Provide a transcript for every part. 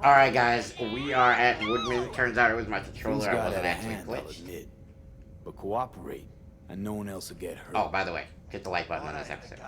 Alright guys, we are at Woodman. Turns out it was my Things controller, I got wasn't out of actually hand, I'll glitched. admit. But cooperate, and no one else will get hurt. Oh, by the way, hit the like button on this episode.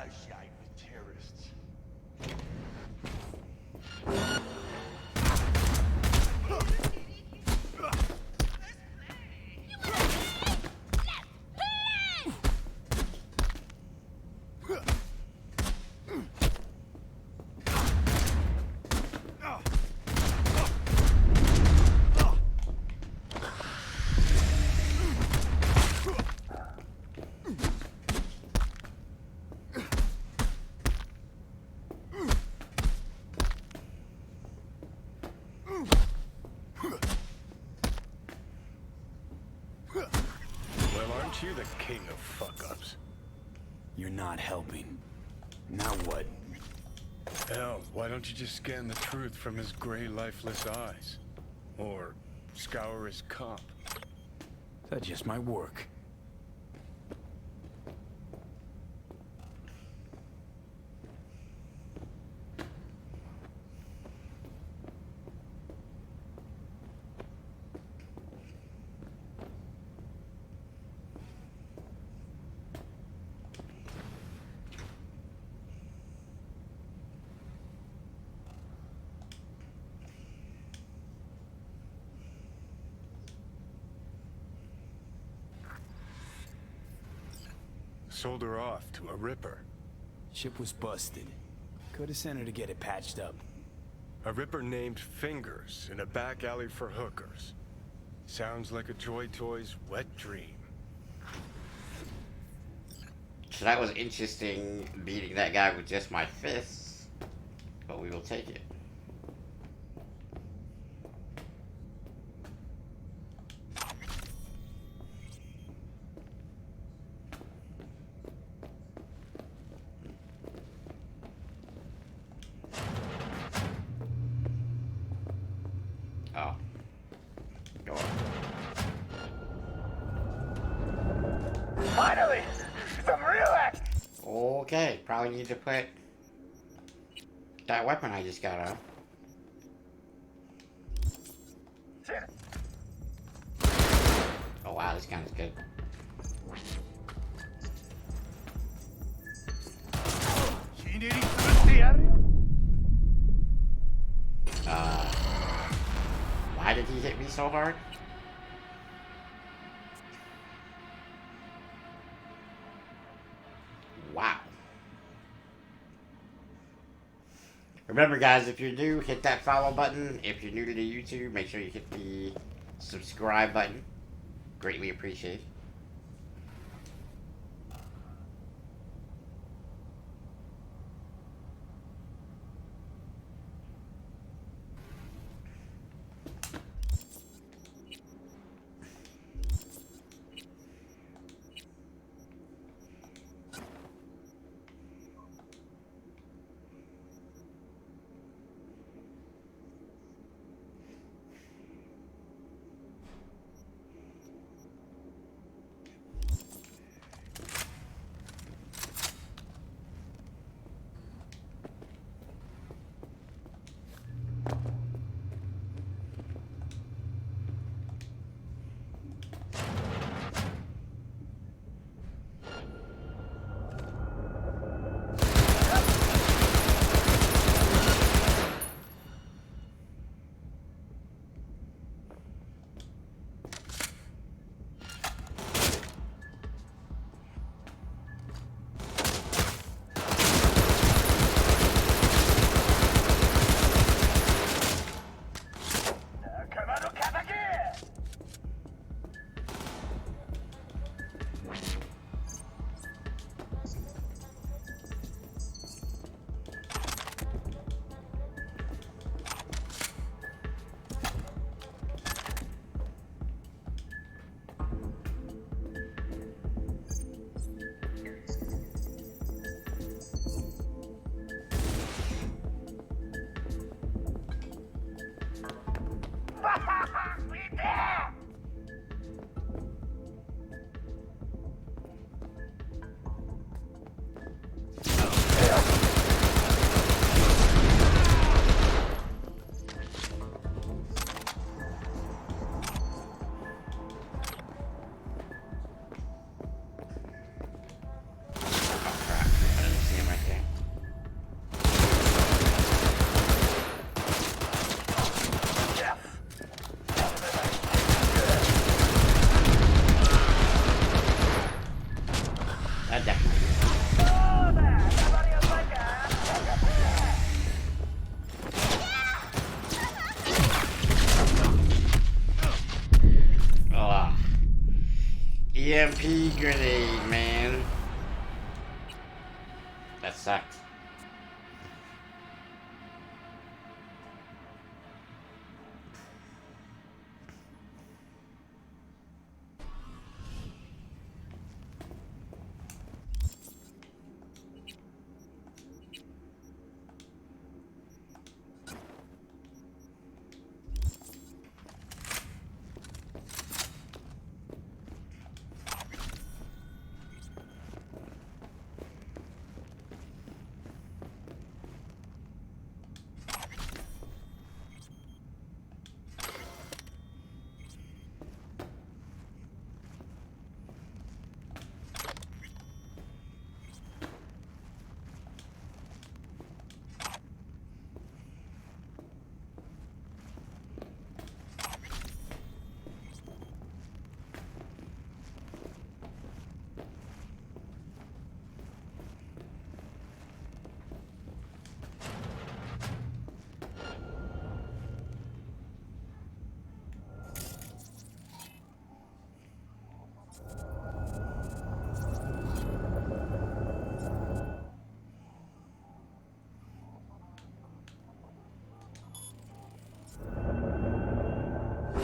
Well, aren't you the king of fuck-ups? You're not helping. Now what? Hell, why don't you just scan the truth from his gray, lifeless eyes? Or scour his comp? That just might work. Sold her off to a Ripper. Ship was busted. Could have sent her to get it patched up. A Ripper named Fingers in a back alley for hookers. Sounds like a Joy Toy's wet dream. So that was interesting, beating that guy with just my fists. But we will take it. Oh. Go on. Finally! Some real action! Okay, probably need to put that weapon I just got on. Oh wow, this gun is good. Why did he hit me so hard? Wow. Remember guys, if you're new, hit that follow button. If you're new to the YouTube, make sure you hit the subscribe button. Greatly appreciated. EMP grenade, man. That sucked.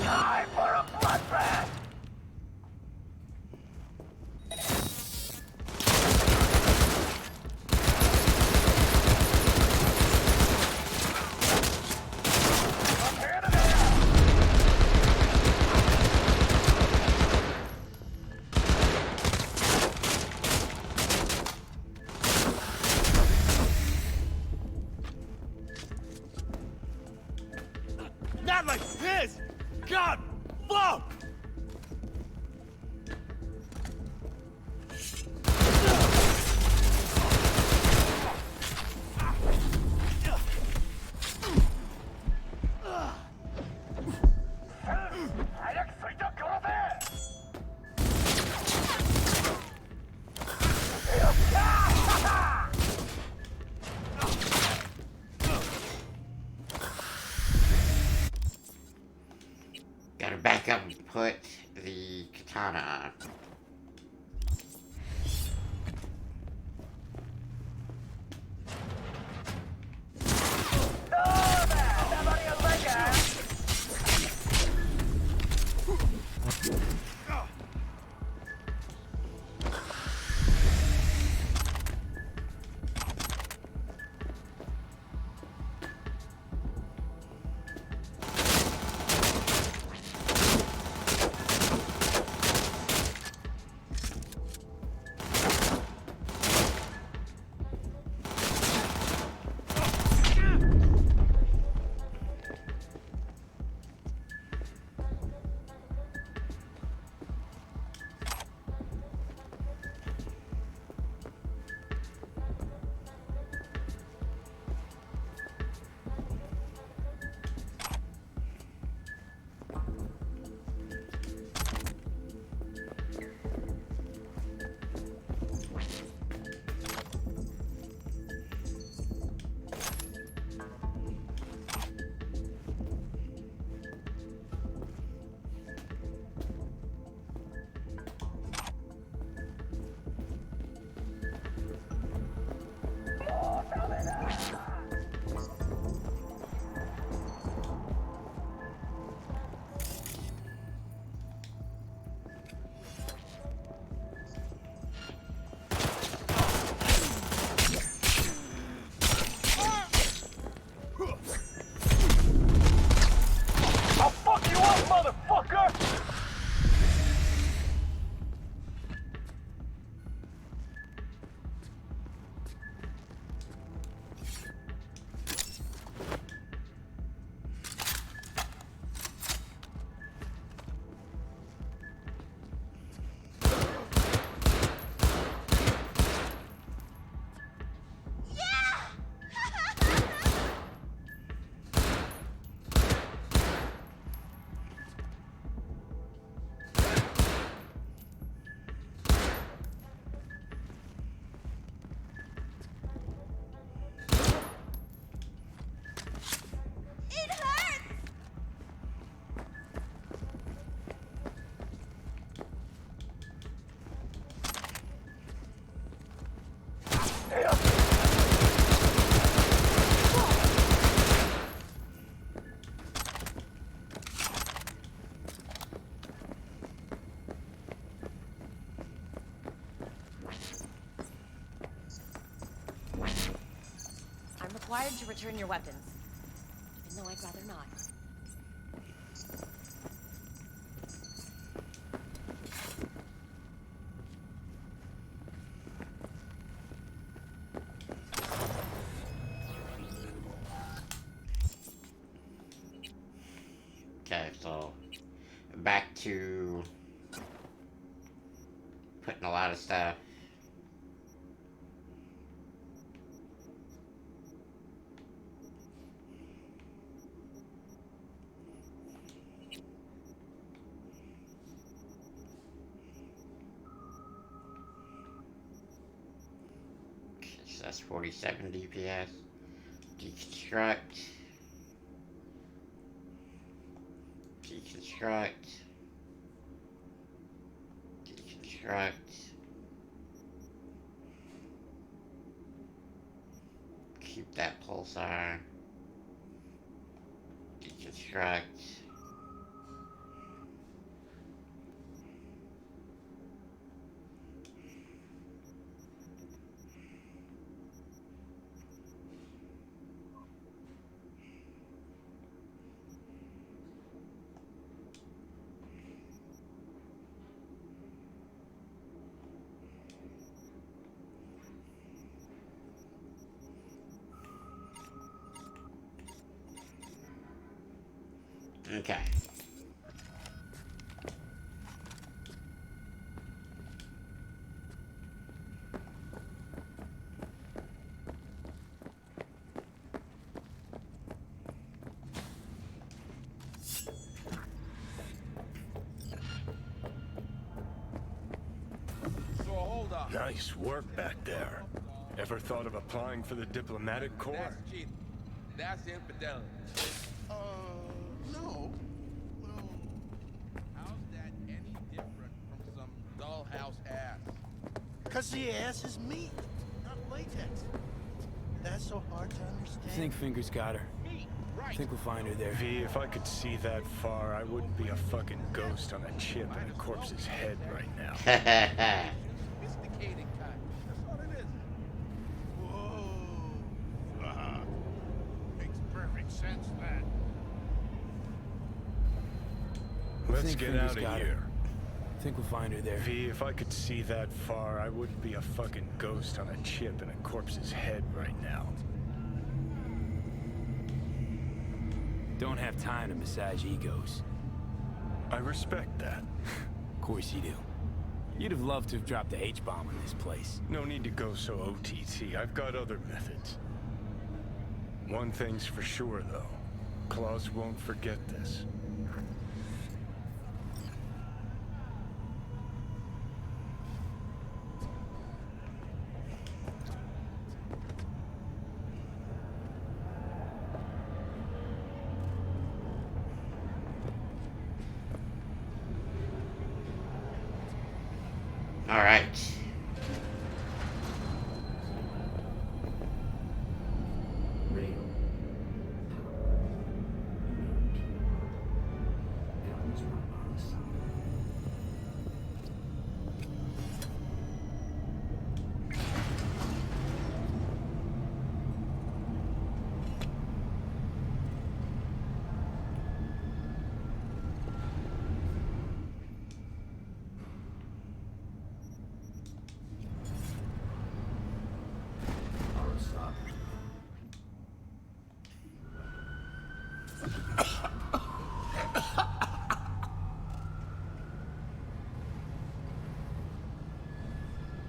Time for a bloodbath! Prepare to die! Not like this! God, fuck! Gotta back up and put the katana on. required to return your weapons. Even though I'd rather not. Okay, so back to putting a lot of stuff. Okay, so that's 47 DPS. Deconstruct. Deconstruct. Deconstruct. Keep that pulsar. Deconstruct. Okay. So hold on. Nice work back there. Ever thought of applying for the diplomatic corps? That's cheating. That's infidelity. No. Well, how's that any different from some dollhouse ass? Cause the ass is meat, not latex. That's so hard to understand. I think Fingers got her. Me, I right. think we'll find her there. V, if I could see that far, I wouldn't be a fucking ghost on a chip in a corpse's head right now. Sophisticated kind. That's all it is. Whoa. Makes perfect sense, man. Let's think get Fingers out of got her. here. I think we'll find her there. V, if I could see that far, I wouldn't be a fucking ghost on a chip in a corpse's head right now. Don't have time to massage egos. I respect that. Of course you do. You'd have loved to have dropped the H-bomb in this place. No need to go so OTT. I've got other methods. One thing's for sure, though. Claus won't forget this. All right.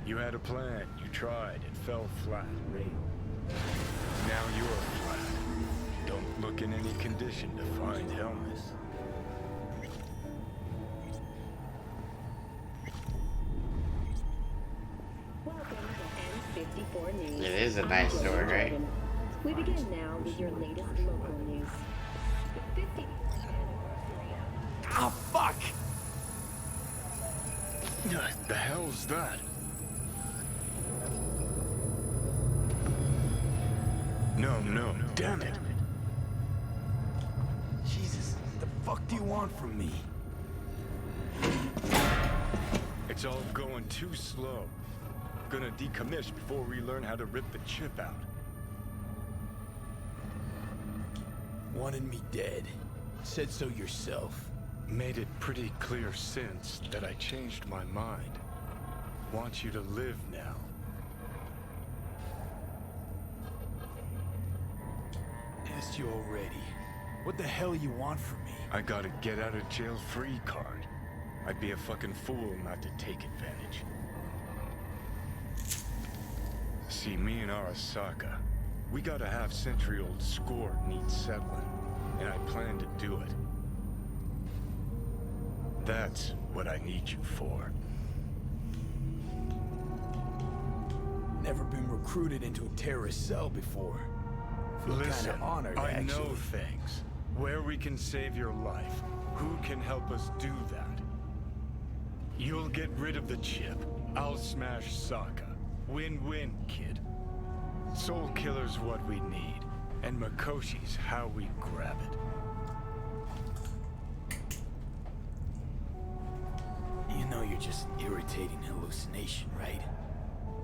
You had a plan, you tried, it fell flat. Now you're flat. Don't look in any condition to find Helmet. Welcome to N54 News. It is a nice I'm store, Jordan. right? We begin now with your latest local news. The 50th anniversary. Oh, fuck! What the hell's that? No, damn it. Jesus, the fuck do you want from me? It's all going too slow. Gonna decommission before we learn how to rip the chip out. wanted me dead. Said so yourself. Made it pretty clear since that I changed my mind. Want you to live now. Asked you already. What the hell you want from me? I got a get out of jail free card. I'd be a fucking fool not to take advantage. See, me and Arasaka, we got a half-century-old score needs settling, and I plan to do it. That's what I need you for. Never been recruited into a terrorist cell before. Feel Listen, kinda honored, I actually. know things. Where we can save your life. Who can help us do that? You'll get rid of the chip. I'll smash Sokka. Win-win, kid. Soul Killer's what we need, and Makoshi's how we grab it. You know you're just an irritating hallucination, right?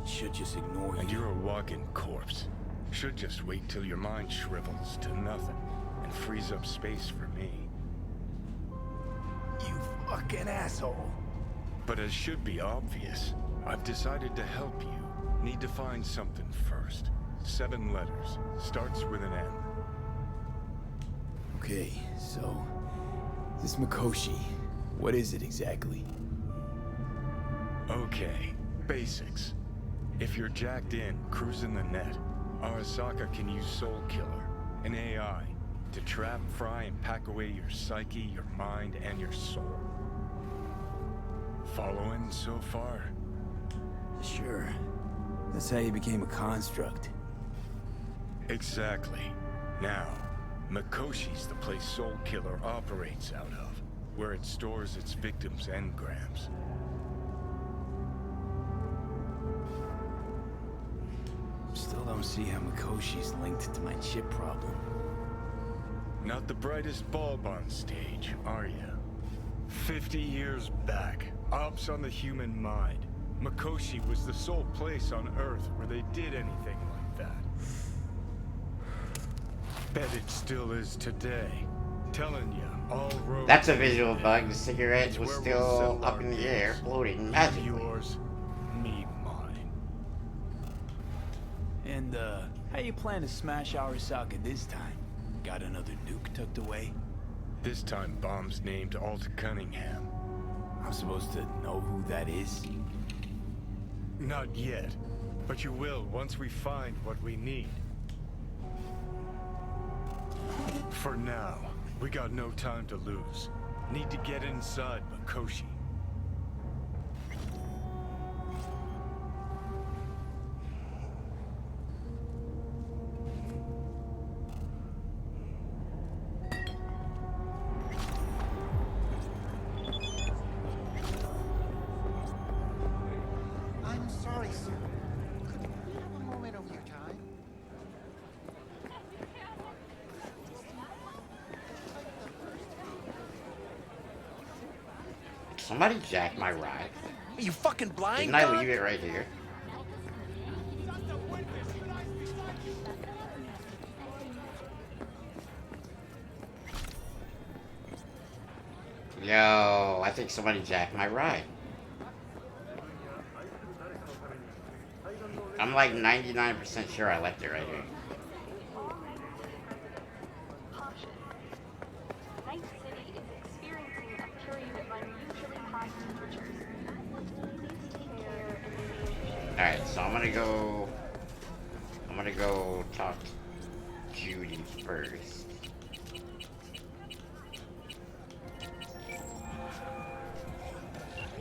Should just ignore you. And you're a walking corpse. Should just wait till your mind shrivels to nothing and frees up space for me. You fucking asshole. But as should be obvious, I've decided to help you. Need to find something first. 7 letters. Starts with an M. Okay, so... this Mikoshi, what is it exactly? Okay, basics. If you're jacked in, cruising the net, Arasaka can use Soul Killer, an AI, to trap, fry, and pack away your psyche, your mind, and your soul. Following so far? Sure. That's how you became a construct. Exactly. Now, Makoshi's the place Soul Killer operates out of, where it stores its victims' engrams. Still don't see how Mikoshi's linked to my chip problem. Not the brightest bulb on stage, are you? 50 years back, ops on the human mind. Mikoshi was the sole place on Earth where they did anything like that. Bet it still is today. Telling you, all roads... That's a visual bug. The cigarette It's was where we'll still sell up our in the air, goods. floating You magically. yours, me mine. And, how you plan to smash Arasaka this time? Got another nuke tucked away? This time, bomb's named Alt Cunningham. I'm supposed to know who that is? Not yet, but you will once we find what we need. For now, we got no time to lose. Need to get inside Mikoshi. I'm sorry, sir. Could we have a moment of your time? Somebody jacked my ride. Are you fucking blind? Didn't I leave it right here? Yo, I think somebody jacked my ride. I'm like 99% sure I left it right here. Caution. Night City is experiencing a period of unusually high temperatures. Please take care and Alright, so I'm gonna go talk to Judy first.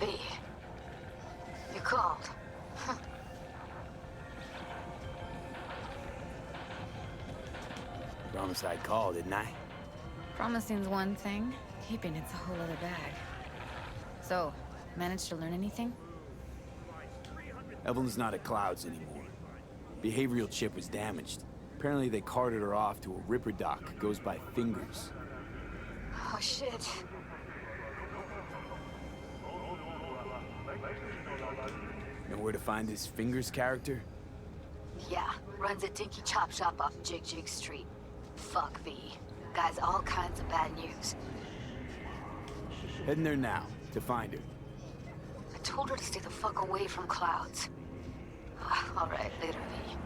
B. You called. Promise I'd call, didn't I? Promising's one thing, keeping it's a whole other bag. So, managed to learn anything? Evelyn's not at Clouds anymore. Behavioral chip was damaged. Apparently they carted her off to a Ripper dock. Goes by Fingers. Oh shit. Know where to find this Fingers character? Yeah, runs a dinky chop shop off Jig Jig Street. Fuck B. guys all kinds of bad news. Heading there now, to find her. I told her to stay the fuck away from clouds. All right, later, V.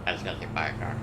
I just got hit by a car.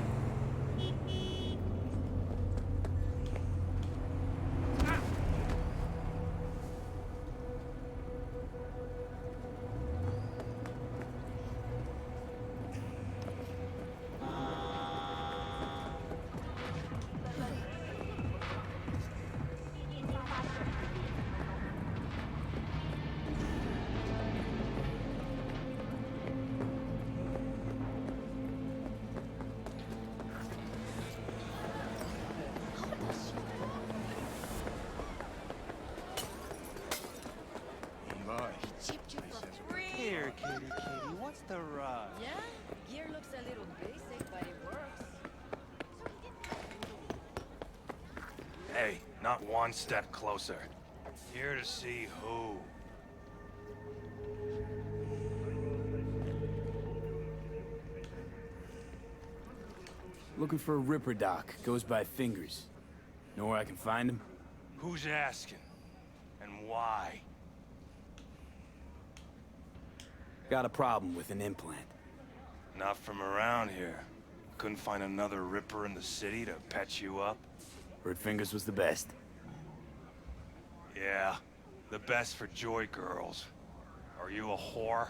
Here, kitty, what's the rush? Yeah, gear looks a little basic, but it works. Hey, not one step closer. Here to see who. Looking for a Ripper doc. Goes by Fingers. Know where I can find him? Who's asking? And why? Got a problem with an implant. Not from around here. Couldn't find another Ripper in the city to patch you up? Heard Fingers was the best. Yeah, the best for joy girls. Are you a whore?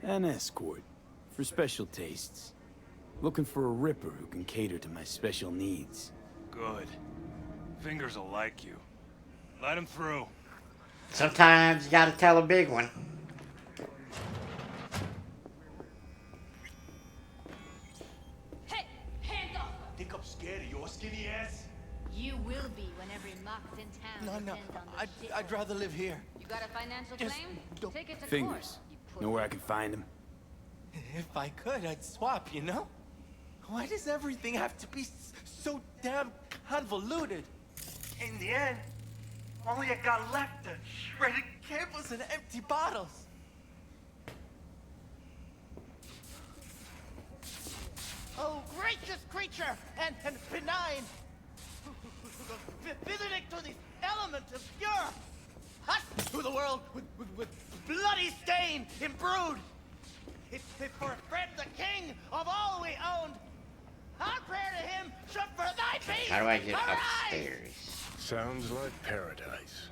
An escort. For special tastes. Looking for a Ripper who can cater to my special needs. Good. Fingers will like you. Let him through. Sometimes you gotta tell a big one. Hey, hands off! Think I'm scared of your skinny ass? You will be when every mock's in town. No, depends on the shit I'd rather live here. You got a financial Just claim? don't- Take it to Fingers. court. You pussy. Know where I can find him? If I could, I'd swap, you know? Why does everything have to be so damn convoluted? In the end, all I got left are shredded cables and empty bottles. Oh, gracious creature and benign, visiting to the element obscure, hot to the world with bloody stain imbrued. It's for friend the king of all we owned. Our prayer to him should for thy peace How do I get arise. upstairs? Sounds like paradise.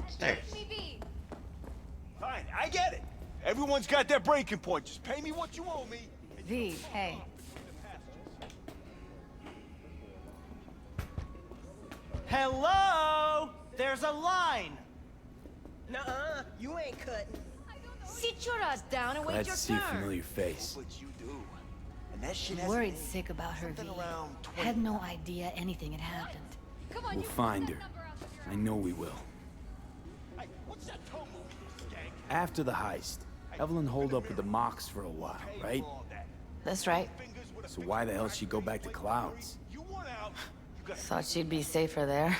Stairs. Fine, I get it. Everyone's got their breaking point. Just pay me what you owe me. V, hey. Hello? There's a line. Nuh-uh, you ain't cutting. Sit your ass down and Glad wait to your see a turn. familiar face. But you do. And that shit I'm has worried sick about her, V. something around 20. Had no idea anything had happened. Come on, We'll you find her. I know we will. Hey, what's that tone movie, skank? After the heist, Evelyn holed up with the Mox for a while, Pay right? for all that. That's right. Fingers with So why the hell she'd go back to Clouds? You want out? You got Thought she'd be safer there.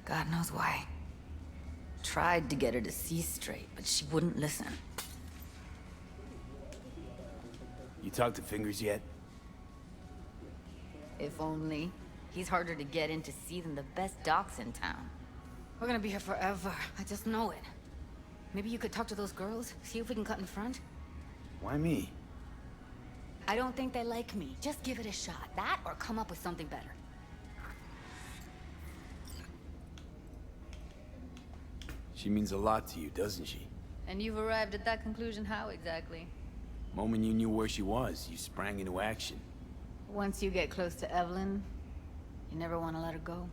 God knows why. Tried to get her to see straight, but she wouldn't listen. You talked to Fingers yet? If only. He's harder to get in to see than the best docs in town. We're gonna be here forever. I just know it. Maybe you could talk to those girls, see if we can cut in front? Why me? I don't think they like me. Just give it a shot. That or come up with something better. She means a lot to you, doesn't she? And you've arrived at that conclusion how exactly? Moment you knew where she was, you sprang into action. Once you get close to Evelyn, you never want to let her go.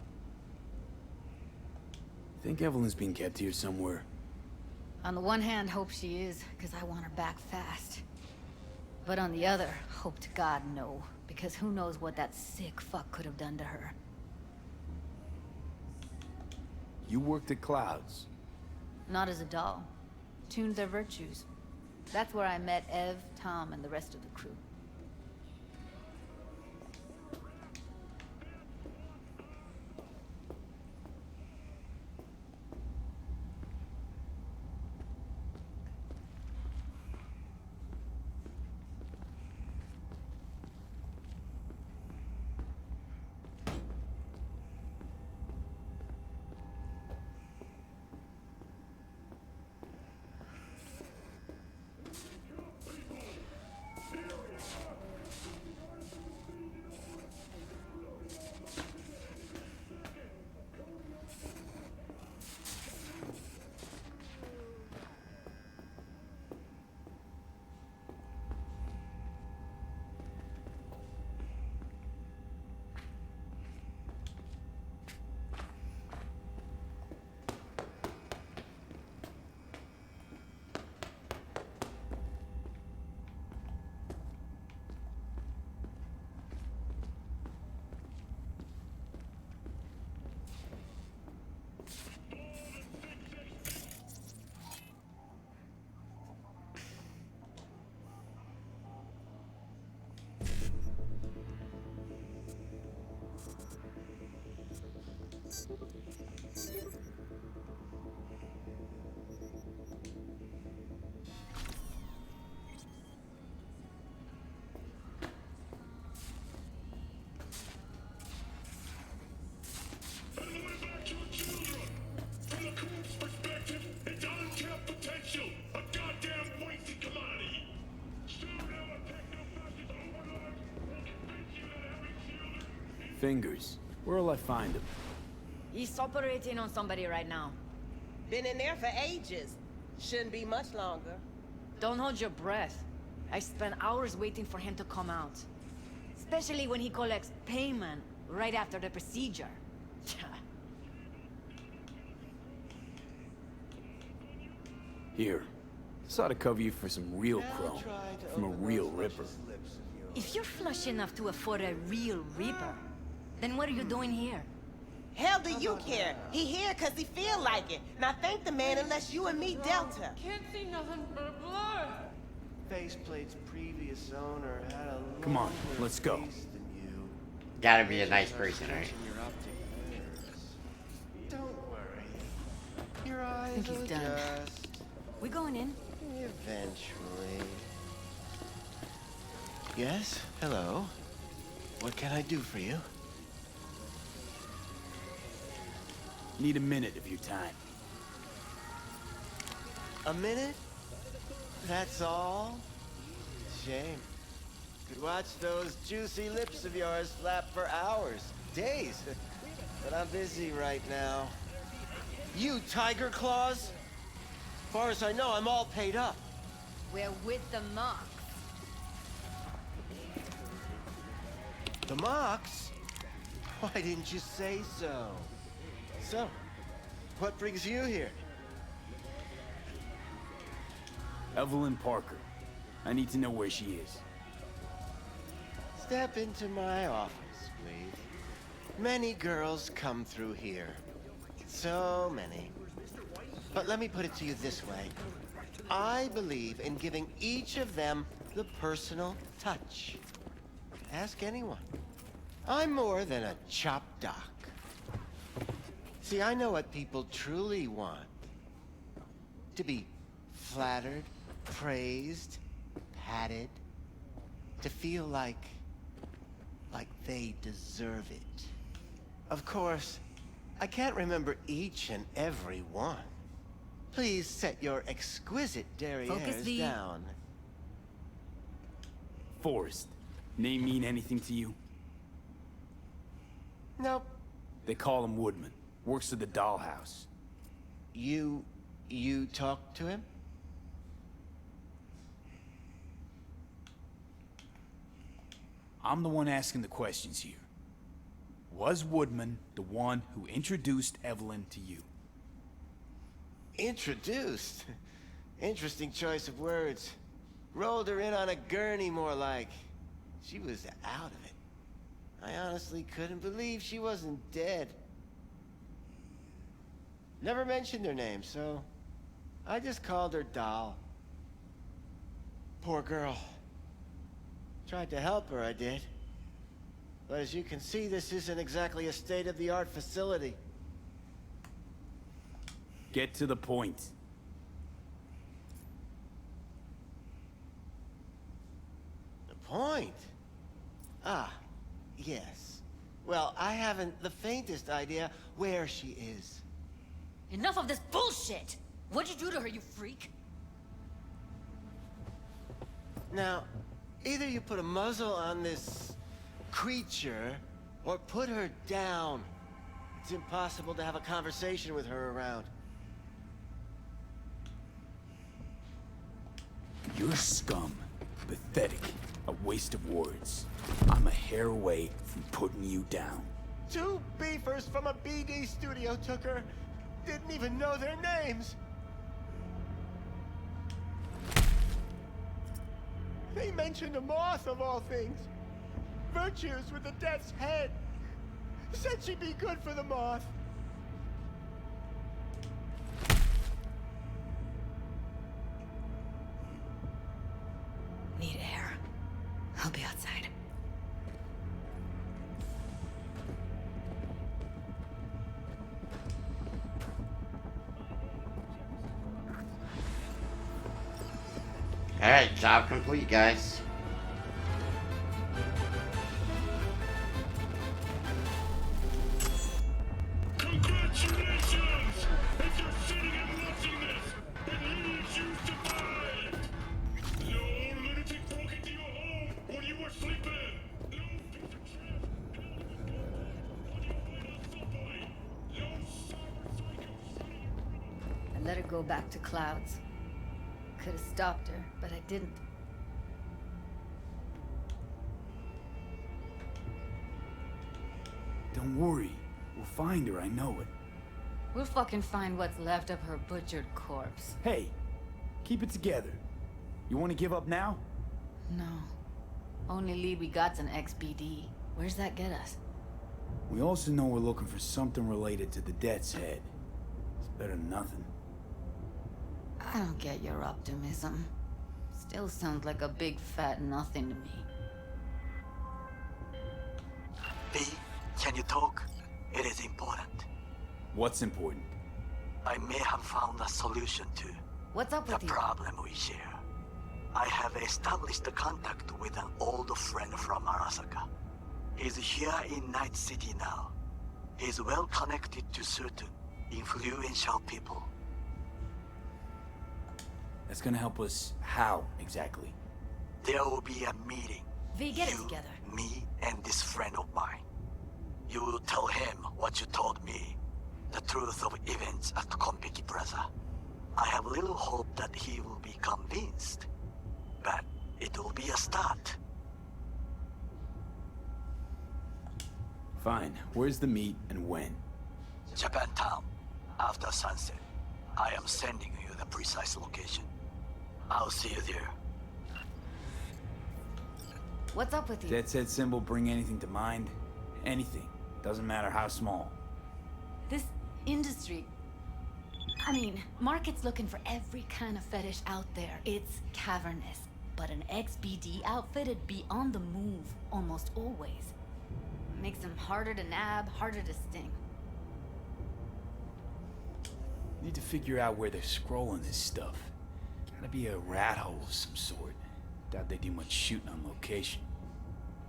Think Evelyn's being kept here somewhere. On the one hand, hope she is, because I want her back fast. But on the other, hope to God no, because who knows what that sick fuck could have done to her. You worked at Clouds. Not as a doll. Tuned their virtues. That's where I met Ev, Tom, and the rest of the crew. Fingers. Where'll I find him? He's operating on somebody right now. Been in there for ages. Shouldn't be much longer. Don't hold your breath. I spent hours waiting for him to come out. Especially when he collects payment right after the procedure. Here. This ought to cover you for some real chrome. From a real ripper. If you're flush enough to afford a real reaper, then what are you doing here? Hell do you care? He here cause he feel like it. Now thank the man unless you and me Delta. Can't see nothing but blood. Faceplate's previous owner had a Come on, let's go. than you. Gotta be a nice person, right? Your optic nerves. Don't worry. Your eyes think he's will done. adjust We going in? eventually. Yes? Hello? What can I do for you? Need a minute of your time. A minute? That's all? Shame. Could watch those juicy lips of yours flap for hours, days. But I'm busy right now. You Tiger Claws? As far as I know, I'm all paid up. We're with the Mox. The Mox? Why didn't you say so? So, what brings you here? Evelyn Parker. I need to know where she is. Step into my office, please. Many girls come through here. So many. But let me put it to you this way. I believe in giving each of them the personal touch. Ask anyone. I'm more than a chop doc. See, I know what people truly want. To be flattered, praised, patted. To feel like they deserve it. Of course, I can't remember each and every one. Please set your exquisite derrieres down. Forrest. Name mean anything to you? Nope. They call him Woodman. Works at the dollhouse. You talked to him? I'm the one asking the questions here. Was Woodman the one who introduced Evelyn to you? Introduced? Interesting choice of words. Rolled her in on a gurney, more like. She was out of it. I honestly couldn't believe she wasn't dead. Never mentioned her name, so I just called her Doll. Poor girl. Tried to help her, I did. But as you can see, this isn't exactly a state-of-the-art facility. Get to the point. The point? Ah, yes. Well, I haven't the faintest idea where she is. Enough of this bullshit! What'd you do to her, you freak? Now, either you put a muzzle on this creature, or put her down. It's impossible to have a conversation with her around. You're scum. Pathetic. A waste of words. I'm a hair away from putting you down. 2 beefers from a BD studio took her. Didn't even know their names. They mentioned a moth of all things. Virtues with the death's head. Said she'd be good for the moth. Need air. I'll be outside. Alright, job complete, guys. Congratulations! If you're sitting and watching this, it means you survived! No lunatic broke into your home when you were sleeping! No piece of trash on your way to the subway! No cyber psycho I let her go back to Clouds. Could have stopped her, but I didn't. Don't worry. We'll find her, I know it. We'll fucking find what's left of her butchered corpse. Hey, keep it together. You want to give up now? No. Only lead we got's an XBD. Where's that get us? We also know we're looking for something related to the Death's Head. It's better than nothing. I don't get your optimism. Still sounds like a big fat nothing to me. B, can you talk? It is important. What's important? I may have found a solution to What's up with the you? problem we share. I have established a contact with an old friend from Arasaka. He's here in Night City now. He's well connected to certain influential people. That's gonna help us how, exactly? There will be a meeting. V, get it You, together. me, and this friend of mine. You will tell him what you told me. The truth of events at Konpeki Plaza. I have little hope that he will be convinced. But it will be a start. Fine. Where's the meet and when? Japantown. After sunset. I am sending you the precise location. I'll see you there. What's up with you? Death's Head symbol bring anything to mind? Anything. Doesn't matter how small. This industry... I mean, market's looking for every kind of fetish out there. It's cavernous. But an ex-BD outfit'd be on the move almost always. Makes them harder to nab, harder to sting. Need to figure out where they're scrolling this stuff. Gotta be a rat hole of some sort. Doubt they do much shooting on location.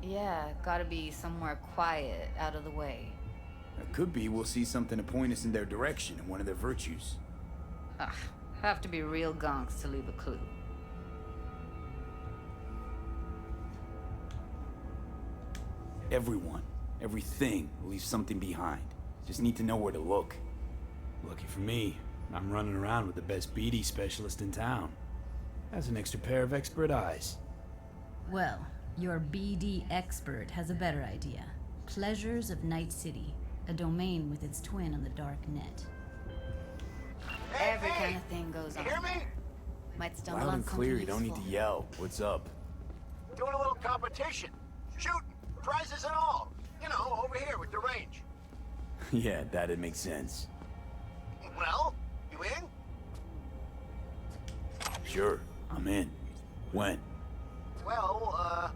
Yeah, gotta be somewhere quiet, out of the way. It could be we'll see something to point us in their direction in one of their virtues. Ugh, have to be real gonks to leave a clue. Everyone, everything leaves something behind. Just need to know where to look. Lucky for me, I'm running around with the best BD specialist in town. Has an extra pair of expert eyes. Well, your BD expert has a better idea. Pleasures of Night City, a domain with its twin on the dark net. Every kind of thing goes on. Hear me? Might stumble Loud on and something clear, you don't need useful. to yell. What's up? Doing a little competition. Shooting, prizes and all. You know, over here with the range. Yeah, that'd make sense. Well, you in? Sure, I'm in. When? Well,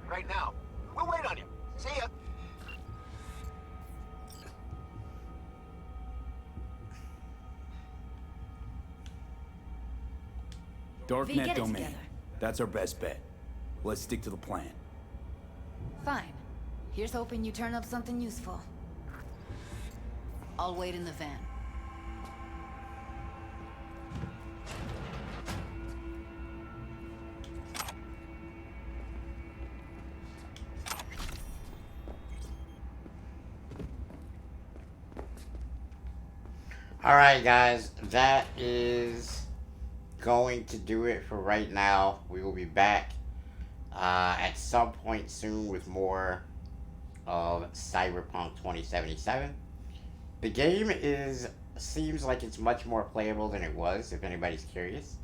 right now. We'll wait on you. See ya. V, Darknet get it domain. together. That's our best bet. Let's stick to the plan. Fine. Here's hoping you turn up something useful. I'll wait in the van. Alright guys, that is going to do it for right now. We will be back at some point soon with more of Cyberpunk 2077. The game seems like it's much more playable than it was, if anybody's curious.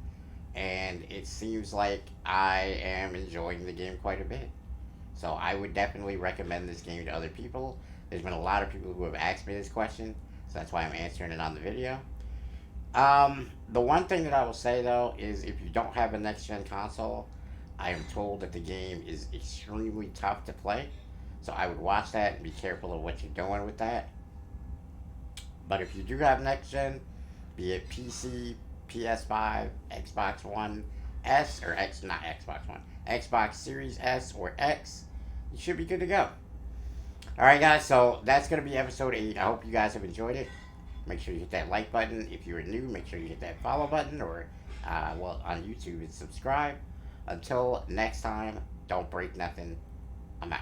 And it seems like I am enjoying the game quite a bit. So I would definitely recommend this game to other people. There's been a lot of people who have asked me this question, so that's why I'm answering it on the video. The one thing that I will say though is if you don't have a next-gen console, I am told that the game is extremely tough to play. So I would watch that and be careful of what you're doing with that. But if you do have next-gen, be it PC, PS5, Xbox One S, or not Xbox One, Xbox Series S or X, you should be good to go. Alright guys, so that's going to be episode 8. I hope you guys have enjoyed it. Make sure you hit that like button. If you're new, make sure you hit that follow button, or, well, on YouTube, and subscribe. Until next time, don't break nothing. I'm out.